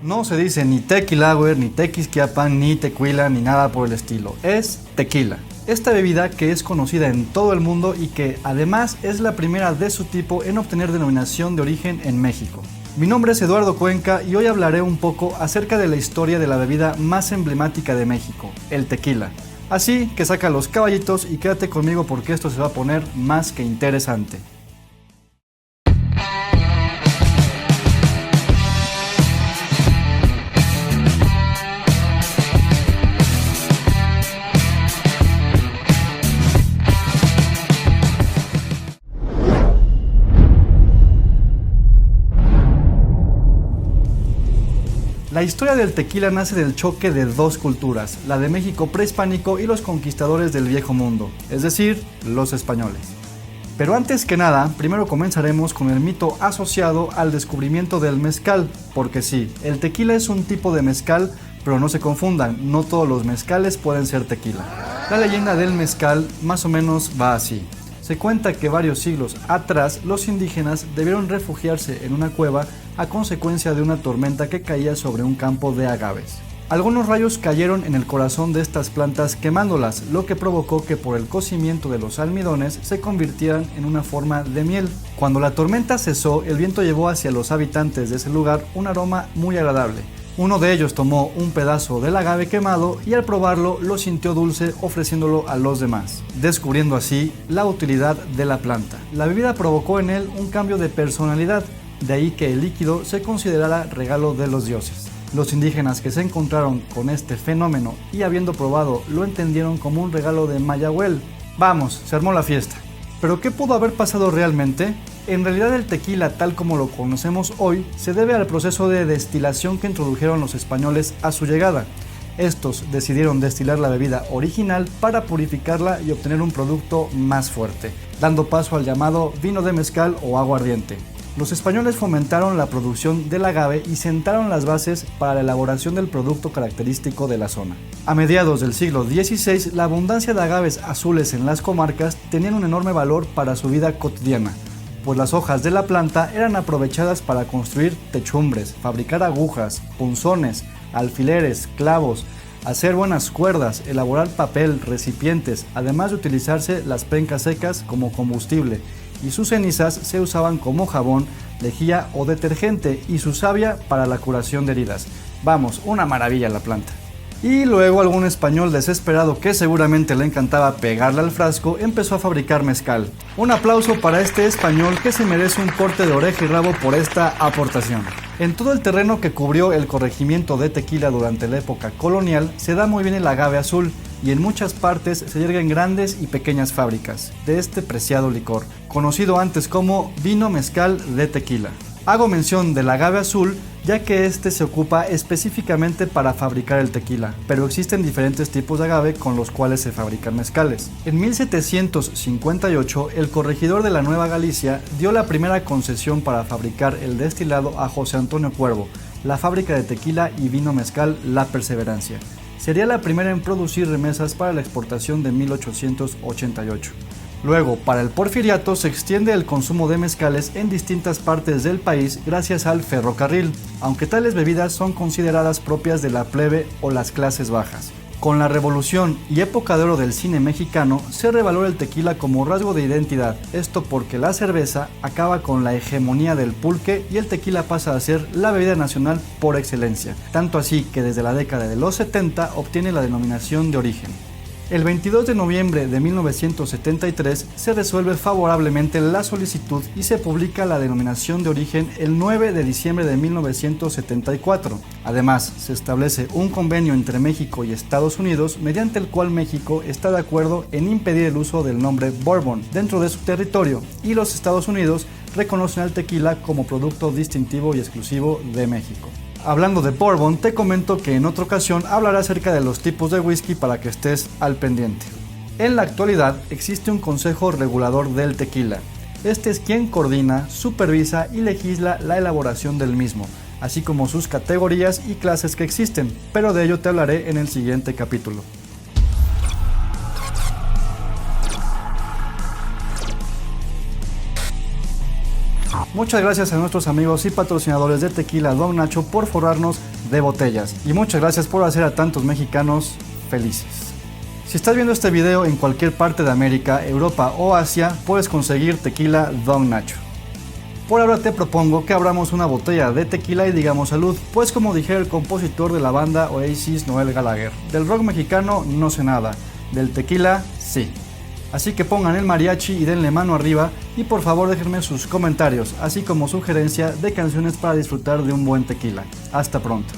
No se dice ni tequilagüer, ni tequisquiapan, ni tequila, ni nada por el estilo. Es tequila. Esta bebida que es conocida en todo el mundo y que además es la primera de su tipo en obtener denominación de origen en México. Mi nombre es Eduardo Cuenca y hoy hablaré un poco acerca de la historia de la bebida más emblemática de México, el tequila. Así que saca los caballitos y quédate conmigo porque esto se va a poner más que interesante. La historia del tequila nace del choque de dos culturas, la de México prehispánico y los conquistadores del Viejo Mundo, es decir, los españoles. Pero antes que nada, primero comenzaremos con el mito asociado al descubrimiento del mezcal, porque sí, el tequila es un tipo de mezcal, pero no se confundan, no todos los mezcales pueden ser tequila. La leyenda del mezcal más o menos va así. Se cuenta que varios siglos atrás los indígenas debieron refugiarse en una cueva a consecuencia de una tormenta que caía sobre un campo de agaves. Algunos rayos cayeron en el corazón de estas plantas quemándolas, lo que provocó que por el cocimiento de los almidones se convirtieran en una forma de miel. Cuando la tormenta cesó, el viento llevó hacia los habitantes de ese lugar un aroma muy agradable. Uno de ellos tomó un pedazo del agave quemado y al probarlo lo sintió dulce ofreciéndolo a los demás, descubriendo así la utilidad de la planta. La bebida provocó en él un cambio de personalidad, de ahí que el líquido se considerara regalo de los dioses. Los indígenas que se encontraron con este fenómeno y habiendo probado lo entendieron como un regalo de Mayahuel. Vamos, se armó la fiesta. ¿Pero qué pudo haber pasado realmente? En realidad el tequila tal como lo conocemos hoy se debe al proceso de destilación que introdujeron los españoles a su llegada. Estos decidieron destilar la bebida original para purificarla y obtener un producto más fuerte, dando paso al llamado vino de mezcal o aguardiente. Los españoles fomentaron la producción del agave y sentaron las bases para la elaboración del producto característico de la zona. A mediados del siglo XVI, la abundancia de agaves azules en las comarcas tenían un enorme valor para su vida cotidiana, pues las hojas de la planta eran aprovechadas para construir techumbres, fabricar agujas, punzones, alfileres, clavos, hacer buenas cuerdas, elaborar papel, recipientes, además de utilizarse las pencas secas como combustible, y sus cenizas se usaban como jabón, lejía o detergente y su savia para la curación de heridas. Vamos, una maravilla la planta. Y luego algún español desesperado que seguramente le encantaba pegarle al frasco empezó a fabricar mezcal. Un aplauso para este español que se merece un corte de oreja y rabo por esta aportación. En todo el terreno que cubrió el corregimiento de Tequila durante la época colonial se da muy bien el agave azul y en muchas partes se yerguen grandes y pequeñas fábricas de este preciado licor, conocido antes como vino mezcal de tequila. Hago mención del agave azul ya que este se ocupa específicamente para fabricar el tequila, pero existen diferentes tipos de agave con los cuales se fabrican mezcales. En 1758, el corregidor de la Nueva Galicia dio la primera concesión para fabricar el destilado a José Antonio Cuervo, la fábrica de tequila y vino mezcal La Perseverancia. Sería la primera en producir remesas para la exportación de 1888. Luego, para el porfiriato se extiende el consumo de mezcales en distintas partes del país gracias al ferrocarril, aunque tales bebidas son consideradas propias de la plebe o las clases bajas. Con la revolución y época de oro del cine mexicano, se revalora el tequila como rasgo de identidad, esto porque la cerveza acaba con la hegemonía del pulque y el tequila pasa a ser la bebida nacional por excelencia, tanto así que desde la década de los 70 obtiene la denominación de origen. El 22 de noviembre de 1973 se resuelve favorablemente la solicitud y se publica la denominación de origen el 9 de diciembre de 1974. Además, se establece un convenio entre México y Estados Unidos mediante el cual México está de acuerdo en impedir el uso del nombre Bourbon dentro de su territorio y los Estados Unidos reconocen al tequila como producto distintivo y exclusivo de México. Hablando de Bourbon, te comento que en otra ocasión hablaré acerca de los tipos de whisky para que estés al pendiente. En la actualidad existe un consejo regulador del tequila. Este es quien coordina, supervisa y legisla la elaboración del mismo, así como sus categorías y clases que existen, pero de ello te hablaré en el siguiente capítulo. Muchas gracias a nuestros amigos y patrocinadores de Tequila Don Nacho por forrarnos de botellas. Y muchas gracias por hacer a tantos mexicanos felices. Si estás viendo este video en cualquier parte de América, Europa o Asia, puedes conseguir Tequila Don Nacho. Por ahora te propongo que abramos una botella de tequila y digamos salud, pues como dijera el compositor de la banda Oasis, Noel Gallagher, del rock mexicano no sé nada, del tequila sí. Así que pongan el mariachi y denle mano arriba y por favor déjenme sus comentarios, así como sugerencia de canciones para disfrutar de un buen tequila. Hasta pronto.